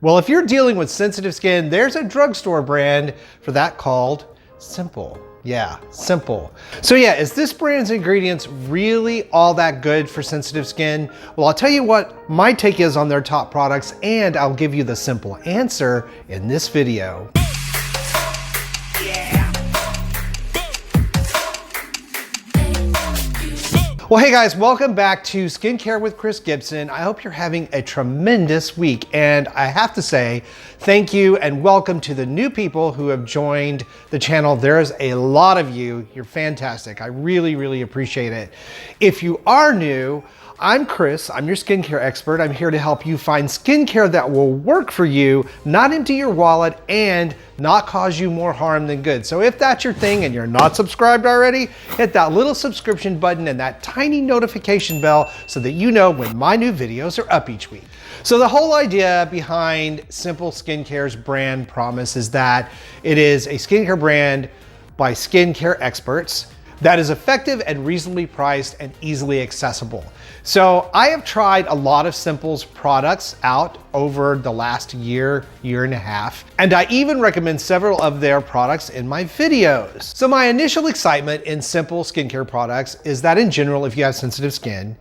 Well, if you're dealing with sensitive skin, there's a drugstore brand for that called Simple. Yeah, Simple. So yeah, is this brand's ingredients really all that good for sensitive skin? Well, I'll tell you what my take is on their top products, and I'll give you the simple answer in this video. Well, hey guys, welcome back to Skincare with Chris Gibson. I hope you're having a tremendous week. And I have to say, thank you and welcome to the new people who have joined the channel. There's a lot of you. You're fantastic. I really appreciate it. If you are new, I'm Chris, I'm your skincare expert. I'm here to help you find skincare that will work for you, not empty your wallet, and not cause you more harm than good. So if that's your thing and you're not subscribed already, hit that little subscription button and that tiny notification bell so that you know when my new videos are up each week. So the whole idea behind Simple Skincare's brand promise is that it is a skincare brand by skincare experts that is effective and reasonably priced and easily accessible. So I have tried a lot of Simple's products out over the last year and a half, and I even recommend several of their products in my videos. So my initial excitement in Simple skincare products is that in general, if you have sensitive skin,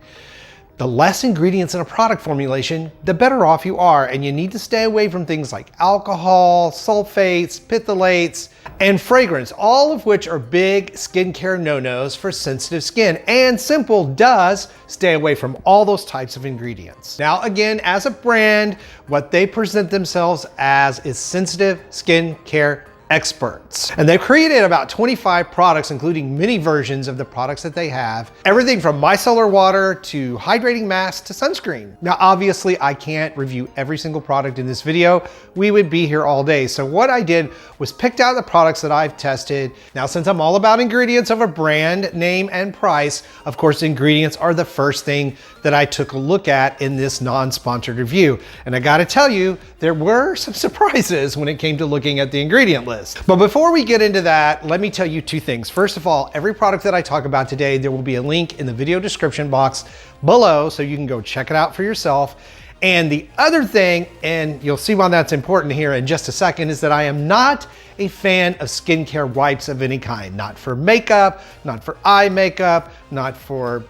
the less ingredients in a product formulation, the better off you are. And you need to stay away from things like alcohol, sulfates, phthalates, and fragrance, all of which are big skincare no-nos for sensitive skin. And Simple does stay away from all those types of ingredients. Now, again, as a brand, what they present themselves as is sensitive skincare experts. And they've created about 25 products, including many versions of the products that they have. Everything from micellar water to hydrating masks to sunscreen. Now, obviously, I can't review every single product in this video. We would be here all day. So what I did was picked out the products that I've tested. Now, since I'm all about ingredients of a brand, name, and price, of course, ingredients are the first thing that I took a look at in this non-sponsored review. And I gotta tell you, there were some surprises when it came to looking at the ingredient list. But before we get into that, let me tell you two things. First of all, every product that I talk about today, there will be a link in the video description box below so you can go check it out for yourself. And the other thing, and you'll see why that's important here in just a second, is that I am not a fan of skincare wipes of any kind. Not for makeup, not for eye makeup, not for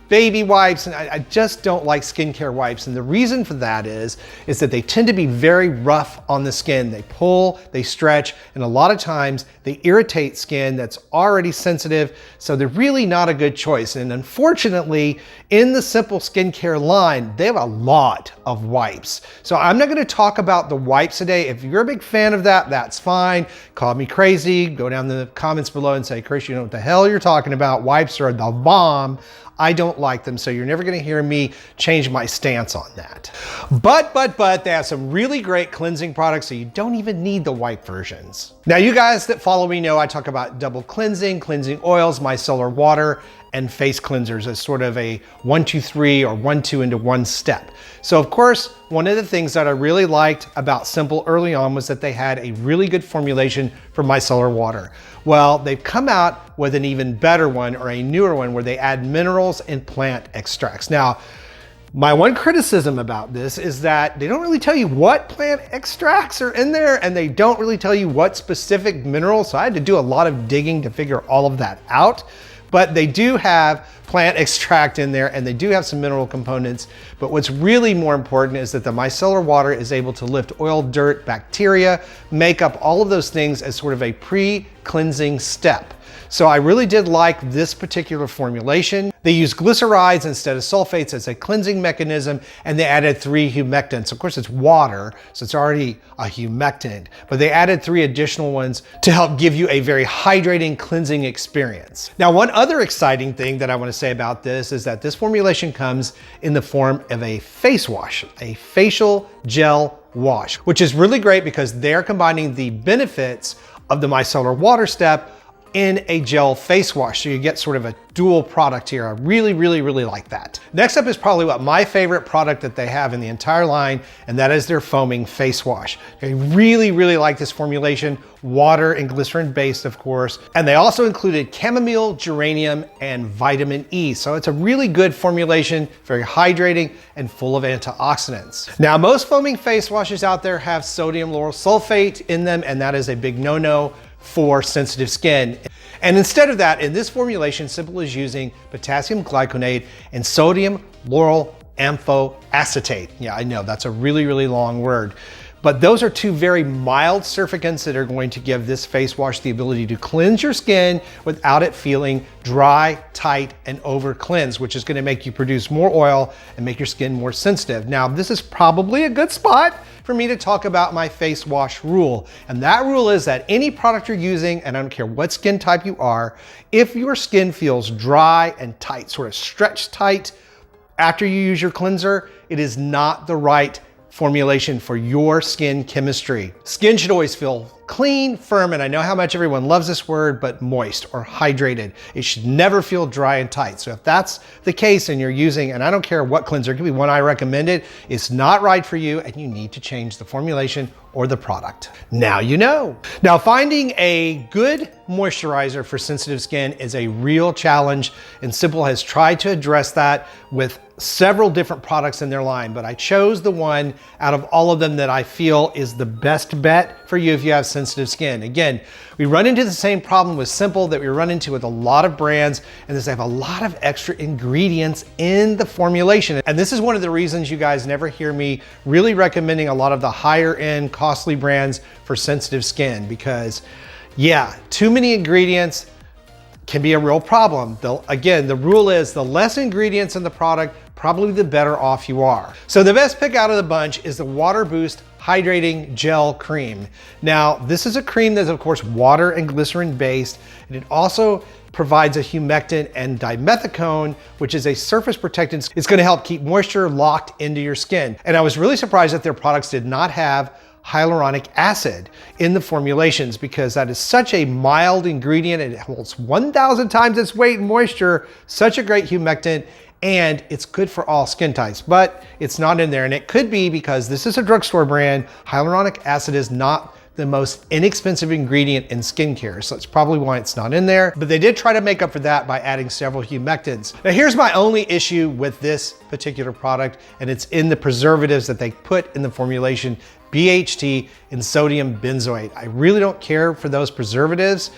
baby wipes, and I just don't like skincare wipes. And the reason for that is that they tend to be very rough on the skin. They pull, they stretch, and a lot of times they irritate skin that's already sensitive. So they're really not a good choice. And unfortunately, in the Simple Skincare line, they have a lot of wipes. So I'm not gonna talk about the wipes today. If you're a big fan of that, that's fine. Call me crazy, go down in the comments below and say, Chris, you know what the hell you're talking about. Wipes are the bomb. I don't like them, so you're never gonna hear me change my stance on that. But they have some really great cleansing products, so you don't even need the wipe versions. Now, you guys that follow me know I talk about double cleansing, cleansing oils, micellar water, and face cleansers as sort of a 1, 2, 3 or 1, 2 into one step. So of course, one of the things that I really liked about Simple early on was that they had a really good formulation for micellar water. Well, they've come out with an even better one, or a newer one, where they add minerals and plant extracts. Now, my one criticism about this is that they don't really tell you what plant extracts are in there, and they don't really tell you what specific minerals. So I had to do a lot of digging to figure all of that out. But they do have plant extract in there, and they do have some mineral components. But what's really more important is that the micellar water is able to lift oil, dirt, bacteria, makeup, all of those things as sort of a pre-cleansing step. So I really did like this particular formulation. They use glycerides instead of sulfates as a cleansing mechanism, and they added 3 humectants. Of course, it's water, so it's already a humectant, but they added 3 additional ones to help give you a very hydrating, cleansing experience. Now, one other exciting thing that I want to say about this is that this formulation comes in the form of a face wash, a facial gel wash, which is really great because they're combining the benefits of the micellar water step in a gel face wash. So you get sort of a dual product here. I really, really, really like that. Next up is probably what my favorite product that they have in the entire line, and that is their foaming face wash. I really, really like this formulation, water and glycerin based, of course. And they also included chamomile, geranium, and vitamin E. So it's a really good formulation, very hydrating and full of antioxidants. Now, most foaming face washes out there have sodium lauryl sulfate in them, and that is a big no-no for sensitive skin. And instead of that, in this formulation, Simple is using potassium glyconate and sodium lauryl amphoacetate. Yeah, I know that's a really, really long word. But those are two very mild surfactants that are going to give this face wash the ability to cleanse your skin without it feeling dry, tight, and over cleansed, which is going to make you produce more oil and make your skin more sensitive. Now, this is probably a good spot for me to talk about my face wash rule. And that rule is that any product you're using, and I don't care what skin type you are, if your skin feels dry and tight, sort of stretched tight after you use your cleanser, it is not the right formulation for your skin chemistry. Skin should always feel clean, firm, and I know how much everyone loves this word, but moist or hydrated. It should never feel dry and tight. So if that's the case and you're using, and I don't care what cleanser, it could be one I recommended, it's not right for you and you need to change the formulation or the product. Now you know. Now, finding a good moisturizer for sensitive skin is a real challenge, and Simple has tried to address that with several different products in their line, but I chose the one out of all of them that I feel is the best bet for you if you have sensitive skin. Again, we run into the same problem with Simple that we run into with a lot of brands, and is they have a lot of extra ingredients in the formulation. And this is one of the reasons you guys never hear me really recommending a lot of the higher end, costly brands for sensitive skin, because yeah, too many ingredients can be a real problem. Again, the rule is the less ingredients in the product, probably the better off you are. So the best pick out of the bunch is the Water Boost Hydrating Gel Cream. Now, this is a cream that's of course water and glycerin based, and it also provides a humectant and dimethicone, which is a surface protectant. It's gonna help keep moisture locked into your skin. And I was really surprised that their products did not have hyaluronic acid in the formulations, because that is such a mild ingredient. It holds 1,000 times its weight in moisture, such a great humectant, and it's good for all skin types, but it's not in there. And it could be because this is a drugstore brand. Hyaluronic acid is not the most inexpensive ingredient in skincare, so that's probably why it's not in there. But they did try to make up for that by adding several humectants. Now, here's my only issue with this particular product, and it's in the preservatives that they put in the formulation: BHT and sodium benzoate. I really don't care for those preservatives.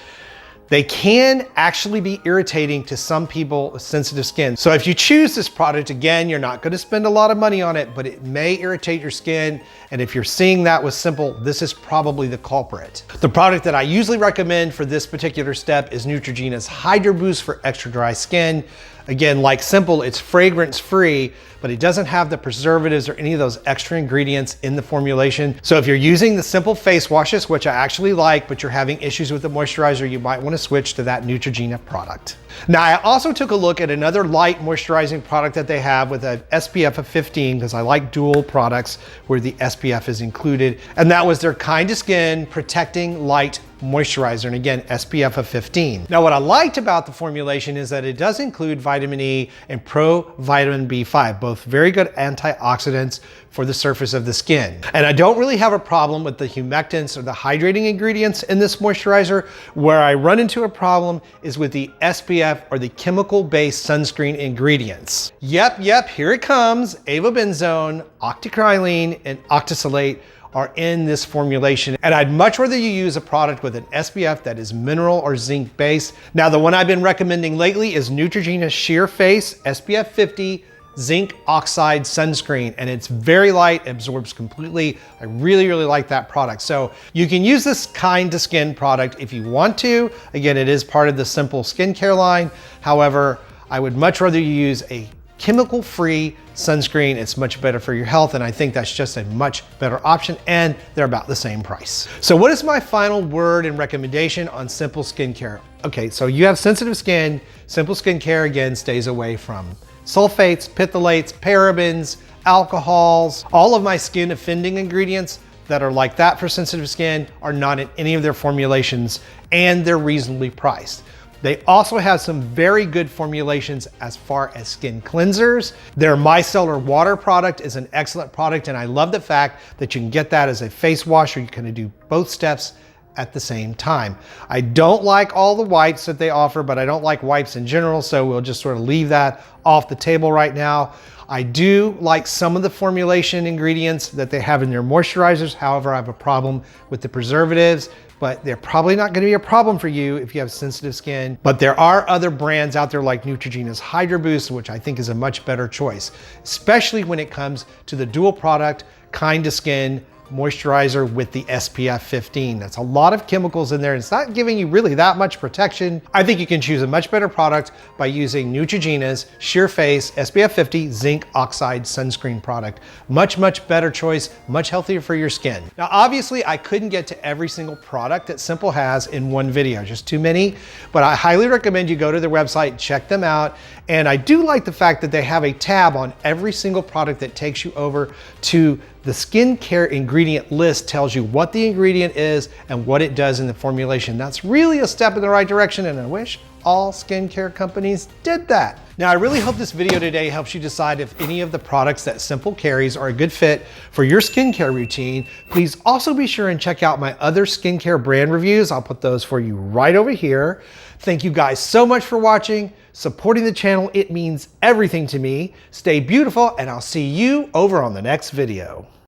They can actually be irritating to some people with sensitive skin. So if you choose this product, again, you're not gonna spend a lot of money on it, but it may irritate your skin. And if you're seeing that with Simple, this is probably the culprit. The product that I usually recommend for this particular step is Neutrogena's Hydro Boost for extra dry skin. Again, like Simple, it's fragrance free, but it doesn't have the preservatives or any of those extra ingredients in the formulation. So if you're using the Simple face washes, which I actually like, but you're having issues with the moisturizer, you might want to switch to that Neutrogena product. Now, I also took a look at another light moisturizing product that they have with an SPF of 15, because I like dual products where the SPF is included, and that was their Kind to Skin Protecting Light Moisturizer, and again, SPF of 15. Now, what I liked about the formulation is that it does include vitamin E and provitamin B5, both very good antioxidants for the surface of the skin. And I don't really have a problem with the humectants or the hydrating ingredients in this moisturizer. Where I run into a problem is with the SPF or the chemical-based sunscreen ingredients. Yep, here it comes. Avobenzone, octocrylene, and octisalate are in this formulation. And I'd much rather you use a product with an SPF that is mineral or zinc based. Now, the one I've been recommending lately is Neutrogena Sheer Face SPF 50 Zinc Oxide Sunscreen, and it's very light, absorbs completely. I really, really like that product. So you can use this Kind to Skin product if you want to. Again, it is part of the Simple skincare line. However, I would much rather you use a chemical-free sunscreen. It's much better for your health, and I think that's just a much better option, and they're about the same price. So what is my final word and recommendation on Simple skincare? Okay, so you have sensitive skin. Simple skincare, again, stays away from sulfates, phthalates, parabens, alcohols, all of my skin offending ingredients. that are like that for sensitive skin are not in any of their formulations, and they're reasonably priced. They also have some very good formulations as far as skin cleansers. Their micellar water product is an excellent product, and I love the fact that you can get that as a face wash, or you can do both steps at the same time. I don't like all the wipes that they offer, but I don't like wipes in general, so we'll just sort of leave that off the table right now. I do like some of the formulation ingredients that they have in their moisturizers. However, I have a problem with the preservatives, but they're probably not going to be a problem for you if you have sensitive skin. But there are other brands out there like Neutrogena's Hydro Boost, which I think is a much better choice, especially when it comes to the dual product kind to skin moisturizer with the SPF 15. That's a lot of chemicals in there. It's not giving you really that much protection. I think you can choose a much better product by using Neutrogena's Sheer Face SPF 50 Zinc Oxide Sunscreen product. Much, much better choice, much healthier for your skin. Now, obviously, I couldn't get to every single product that Simple has in one video, just too many, but I highly recommend you go to their website, check them out. And I do like the fact that they have a tab on every single product that takes you over to the skincare ingredient list, tells you what the ingredient is and what it does in the formulation. That's really a step in the right direction, and I wish all skincare companies did that. Now, I really hope this video today helps you decide if any of the products that Simple carries are a good fit for your skincare routine. Please also be sure and check out my other skincare brand reviews. I'll put those for you right over here. Thank you guys so much for watching, supporting the channel. It means everything to me. Stay beautiful, and I'll see you over on the next video.